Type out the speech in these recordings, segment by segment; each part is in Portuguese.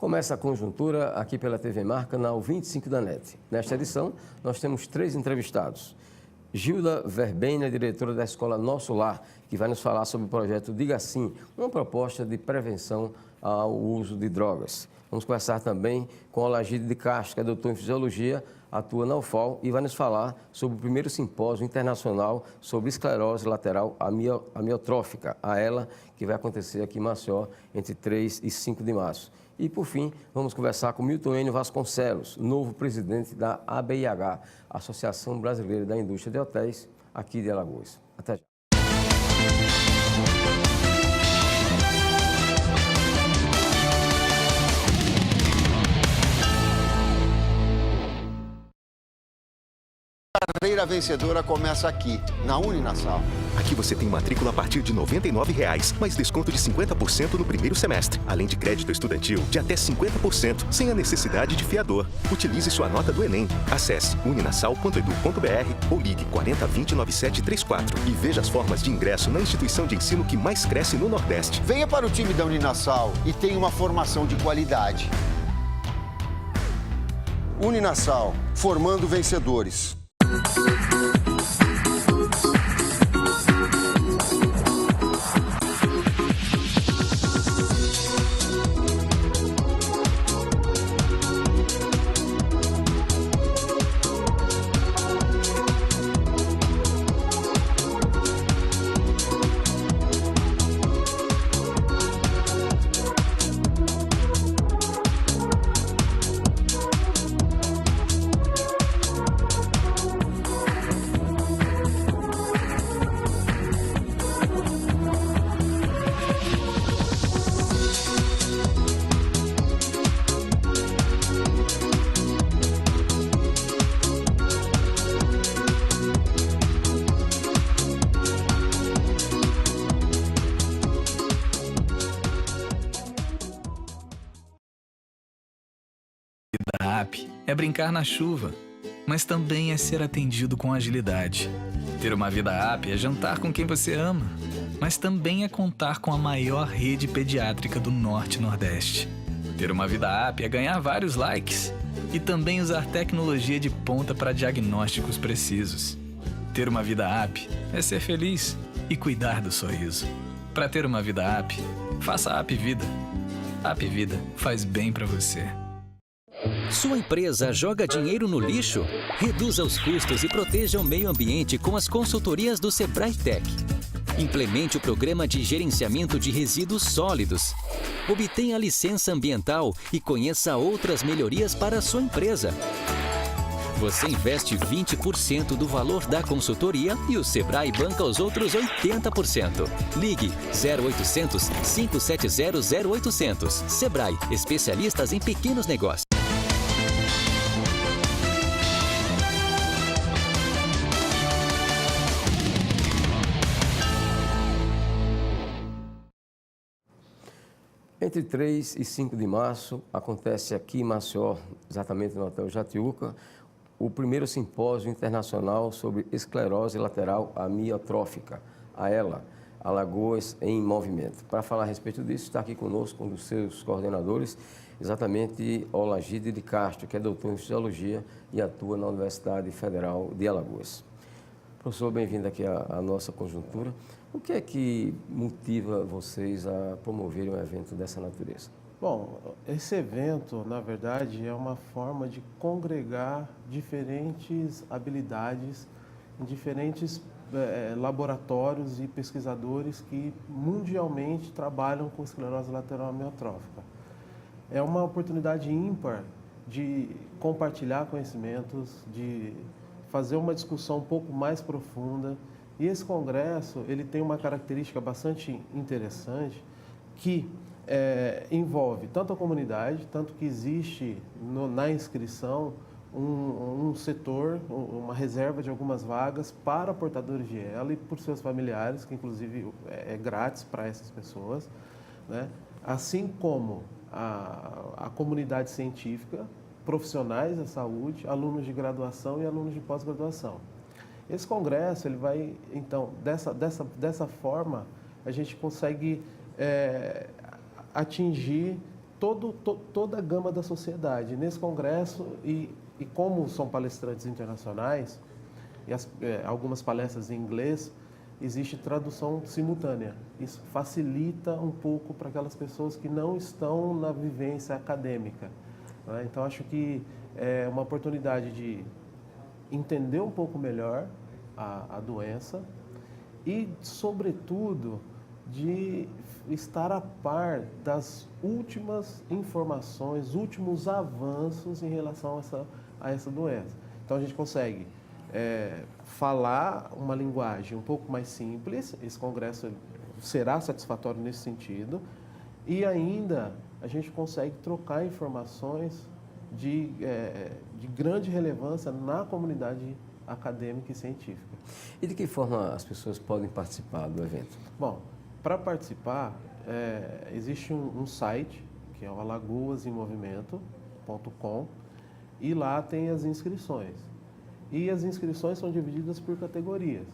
Começa a conjuntura aqui pela TV Mar, canal 25 da NET. Nesta edição, nós temos 3 entrevistados. Gilda Verbena, diretora da Escola Nosso Lar, que vai nos falar sobre o projeto Diga Sim, uma proposta de prevenção ao uso de drogas. Vamos conversar também com Olagide de Castro, que é doutor em Fisiologia, atua na UFOL e vai nos falar sobre o primeiro simpósio internacional sobre esclerose lateral amiotrófica, a ELA, que vai acontecer aqui em Maceió entre 3 e 5 de março. E, por fim, vamos conversar com Milton Enio Vasconcelos, novo presidente da ABIH, Associação Brasileira da Indústria de Hotéis, aqui de Alagoas. Até já. A carreira vencedora começa aqui, na Uninasal. Aqui você tem matrícula a partir de R$ 99,00, mais desconto de 50% no primeiro semestre, além de crédito estudantil de até 50%, sem a necessidade de fiador. Utilize sua nota do Enem. Acesse uninasal.edu.br ou ligue 4020-9734 e veja as formas de ingresso na instituição de ensino que mais cresce no Nordeste. Venha para o time da Uninasal e tenha uma formação de qualidade. Uninasal, formando vencedores. Da app é brincar na chuva, mas também é ser atendido com agilidade. Ter uma vida app é jantar com quem você ama, mas também é contar com a maior rede pediátrica do Norte e Nordeste. Ter uma vida app é ganhar vários likes e também usar tecnologia de ponta para diagnósticos precisos. Ter uma vida app é ser feliz e cuidar do sorriso. Para ter uma vida app, faça a App Vida. A App Vida faz bem para você. Sua empresa joga dinheiro no lixo? Reduza os custos e proteja o meio ambiente com as consultorias do Sebrae Tech. Implemente o programa de gerenciamento de resíduos sólidos. Obtenha a licença ambiental e conheça outras melhorias para a sua empresa. Você investe 20% do valor da consultoria e o Sebrae banca os outros 80%. Ligue 0800 570 0800. Sebrae, especialistas em pequenos negócios. Entre 3 e 5 de março, acontece aqui em Maceió, exatamente no Hotel Jatiuca, o primeiro simpósio internacional sobre esclerose lateral amiotrófica, a ELA, Alagoas em Movimento. Para falar a respeito disso, está aqui conosco um dos seus coordenadores, exatamente Olagide de Castro, que é doutor em Fisiologia e atua na Universidade Federal de Alagoas. Professor, bem-vindo aqui à nossa conjuntura. O que é que motiva vocês a promoverem um evento dessa natureza? Bom, esse evento, na verdade, é uma forma de congregar diferentes habilidades em diferentes laboratórios e pesquisadores que mundialmente trabalham com esclerose lateral amiotrófica. É uma oportunidade ímpar de compartilhar conhecimentos, de fazer uma discussão um pouco mais profunda. E esse congresso, ele tem uma característica bastante interessante que envolve tanto a comunidade, tanto que existe na inscrição um setor, uma reserva de algumas vagas para portadores de ELA e por seus familiares, que inclusive é grátis para essas pessoas, né? Assim como a comunidade científica, profissionais da saúde, alunos de graduação e alunos de pós-graduação. Esse congresso, ele vai, então, dessa forma, a gente consegue atingir toda a gama da sociedade. Nesse congresso, e como são palestrantes internacionais, e algumas palestras em inglês, existe tradução simultânea. Isso facilita um pouco para aquelas pessoas que não estão na vivência acadêmica, né? Então, acho que é uma oportunidade de entender um pouco melhor a doença e, sobretudo, de estar a par das últimas informações, últimos avanços em relação a essa doença. Então, a gente consegue falar uma linguagem um pouco mais simples. Esse congresso será satisfatório nesse sentido, e ainda a gente consegue trocar informações de grande relevância na comunidade acadêmica e científica. E de que forma as pessoas podem participar do evento? Bom, para participar, existe um site, que é o alagoasemmovimento.com, e lá tem as inscrições. E as inscrições são divididas por categorias.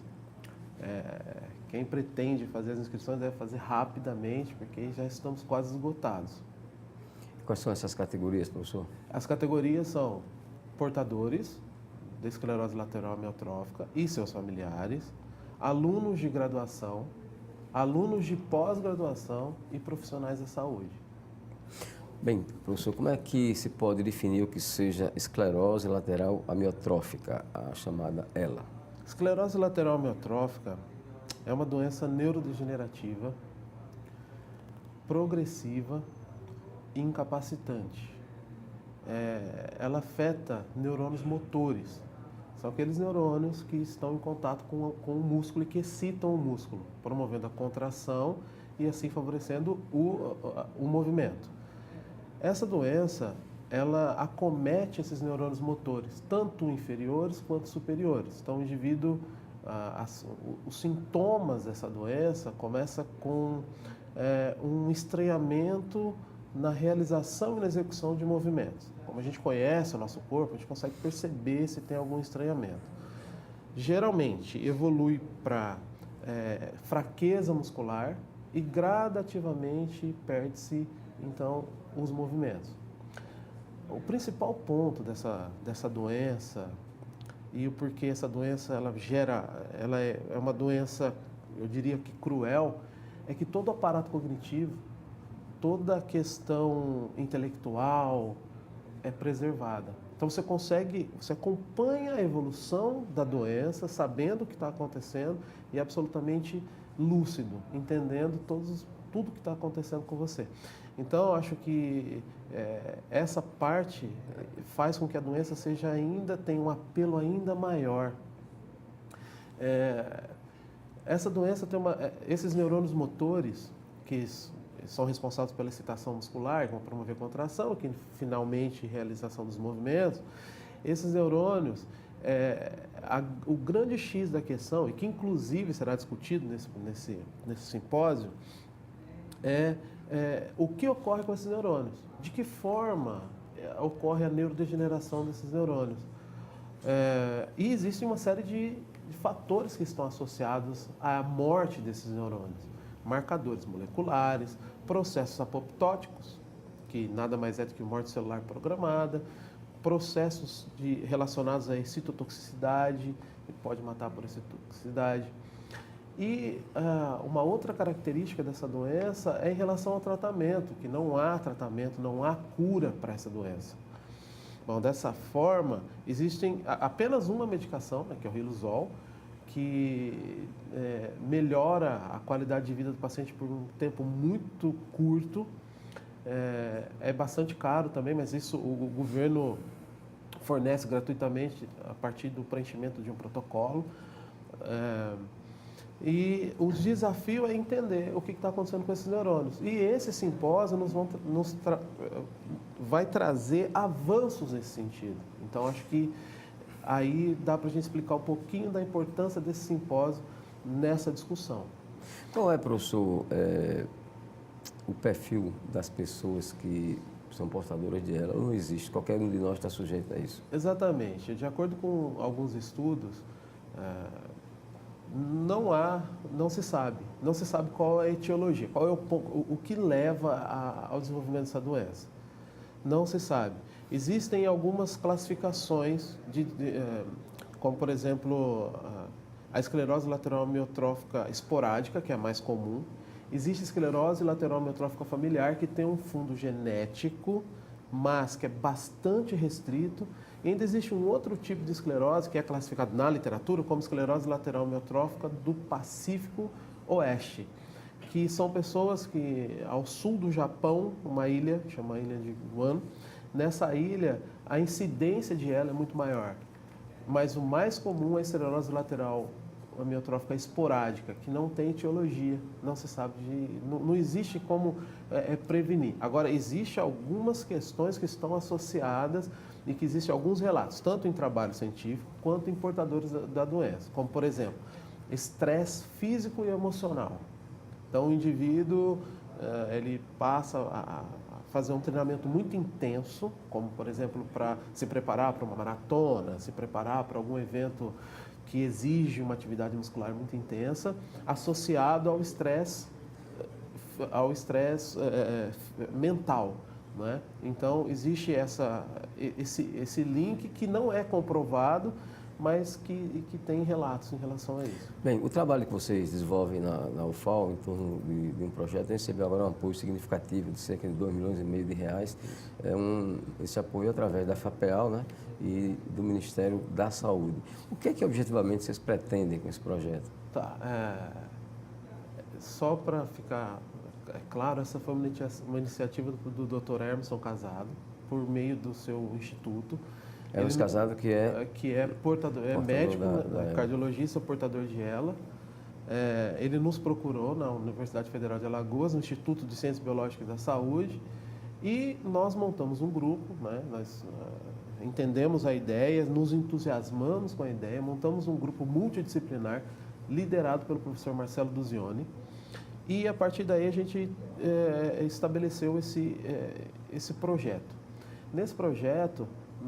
Quem pretende fazer as inscrições deve fazer rapidamente, porque já estamos quase esgotados. Quais são essas categorias, professor? As categorias são portadores de esclerose lateral amiotrófica e seus familiares, alunos de graduação, alunos de pós-graduação e profissionais da saúde. Bem, professor, como é que se pode definir o que seja esclerose lateral amiotrófica, a chamada ELA? Esclerose lateral amiotrófica é uma doença neurodegenerativa, progressiva e incapacitante. Ela afeta neurônios motores. São aqueles neurônios que estão em contato com o músculo e que excitam o músculo, promovendo a contração e assim favorecendo o movimento. Essa doença, ela acomete esses neurônios motores, tanto inferiores quanto superiores. Então, o indivíduo, os sintomas dessa doença começam com um estranhamento na realização e na execução de movimentos. Como a gente conhece o nosso corpo, a gente consegue perceber se tem algum estranhamento. Geralmente, evolui para fraqueza muscular e gradativamente perde-se, então, os movimentos. O principal ponto dessa doença e o porquê essa doença ela é uma doença, eu diria que cruel, é que todo o aparato cognitivo, toda a questão intelectual é preservada. Então você acompanha a evolução da doença, sabendo o que está acontecendo e absolutamente lúcido, entendendo tudo que está acontecendo com você. Então, eu acho que essa parte faz com que a doença tenha um apelo ainda maior. Essa doença tem esses neurônios motores, que são responsáveis pela excitação muscular, que vão promover contração, que finalmente realização dos movimentos. Esses neurônios, o grande X da questão, e que inclusive será discutido nesse simpósio, o que ocorre com esses neurônios, de que forma ocorre a neurodegeneração desses neurônios. E existe uma série de fatores que estão associados à morte desses neurônios. Marcadores moleculares, processos apoptóticos, que nada mais é do que morte celular programada, processos relacionados à excitotoxicidade, que pode matar por excitotoxicidade. E uma outra característica dessa doença é em relação ao tratamento, que não há tratamento, não há cura para essa doença. Bom, dessa forma, existe apenas uma medicação, que é o Riluzol, que melhora a qualidade de vida do paciente por um tempo muito curto. É bastante caro também, mas isso o governo fornece gratuitamente a partir do preenchimento de um protocolo. E o desafio é entender o que está acontecendo com esses neurônios. E esse simpósio vai trazer avanços nesse sentido. Então, acho que aí dá para a gente explicar um pouquinho da importância desse simpósio nessa discussão. Qual é, professor, o perfil das pessoas que são portadoras de ELA? Não existe, qualquer um de nós está sujeito a isso. Exatamente. De acordo com alguns estudos, não se sabe qual é a etiologia, qual é o que leva ao desenvolvimento dessa doença. Não se sabe. Existem algumas classificações, como por exemplo, a esclerose lateral amiotrófica esporádica, que é a mais comum. Existe a esclerose lateral amiotrófica familiar, que tem um fundo genético, mas que é bastante restrito. E ainda existe um outro tipo de esclerose, que é classificado na literatura como esclerose lateral amiotrófica do Pacífico Oeste, que são pessoas que, ao sul do Japão, uma ilha, chama Ilha de Guam, nessa ilha a incidência de ela é muito maior. Mas o mais comum é a esclerose lateral amiotrófica esporádica, que não tem etiologia, não se sabe não existe como prevenir. Agora, existem algumas questões que estão associadas e que existem alguns relatos, tanto em trabalho científico quanto em portadores da doença, como, por exemplo, estresse físico e emocional. Então, o indivíduo ele passa a fazer um treinamento muito intenso, como, por exemplo, para se preparar para uma maratona, se preparar para algum evento que exige uma atividade muscular muito intensa, associado ao estresse mental. Não é? Então, existe esse link que não é comprovado, mas que tem relatos em relação a isso. Bem, o trabalho que vocês desenvolvem na UFAL, em torno de um projeto, recebeu agora um apoio significativo de cerca de R$2,5 milhões. Esse apoio através da FAPEAL, né, e do Ministério da Saúde. O que é que objetivamente vocês pretendem com esse projeto? Só para ficar claro, essa foi uma iniciativa do Dr. Emerson Casado, por meio do seu instituto. Emerson Casado, que é portador, médico, cardiologista, portador de ELA. Ele nos procurou na Universidade Federal de Alagoas, no Instituto de Ciências Biológicas da Saúde, e nós montamos um grupo, né? Nós entendemos a ideia, nos entusiasmamos com a ideia, montamos um grupo multidisciplinar liderado pelo professor Marcelo Duzioni, e a partir daí a gente estabeleceu esse projeto. Nesse projeto, o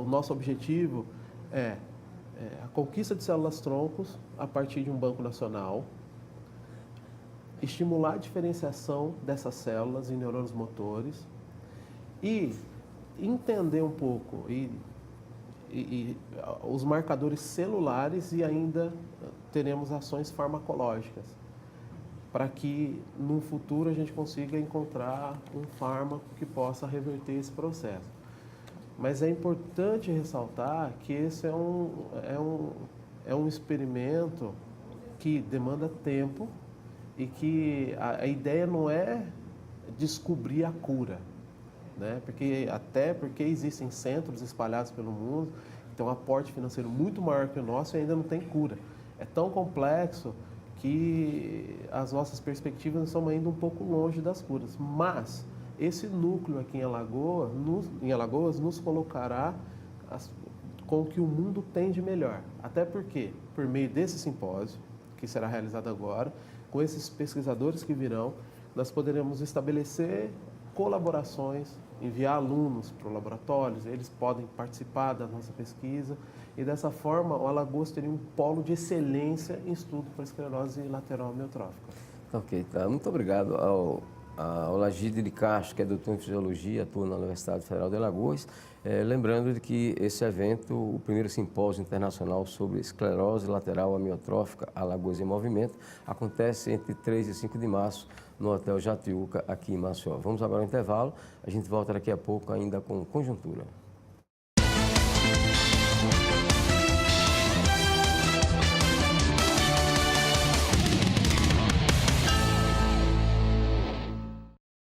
nosso objetivo é a conquista de células-troncos a partir de um banco nacional, estimular a diferenciação dessas células em neurônios motores e entender um pouco os marcadores celulares, e ainda teremos ações farmacológicas para que no futuro a gente consiga encontrar um fármaco que possa reverter esse processo. Mas é importante ressaltar que esse é um experimento que demanda tempo e que a ideia não é descobrir a cura, né? Porque existem centros espalhados pelo mundo, que tem um aporte financeiro muito maior que o nosso e ainda não tem cura. É tão complexo que as nossas perspectivas estão ainda um pouco longe das curas. Mas esse núcleo aqui em Alagoas nos colocará com o que o mundo tem de melhor. Até porque, por meio desse simpósio, que será realizado agora, com esses pesquisadores que virão, nós poderemos estabelecer colaborações, enviar alunos para os laboratórios, eles podem participar da nossa pesquisa, e dessa forma o Alagoas teria um polo de excelência em estudo para esclerose lateral amiotrófica. Ok, tá. Muito obrigado ao Lagide de Castro, que é doutor em fisiologia, atua na Universidade Federal de Alagoas. Lembrando de que esse evento, o primeiro simpósio internacional sobre esclerose lateral amiotrófica, Alagoas em Movimento, acontece entre 3 e 5 de março no Hotel Jatiuca, aqui em Maceió. Vamos agora ao intervalo, a gente volta daqui a pouco ainda com conjuntura.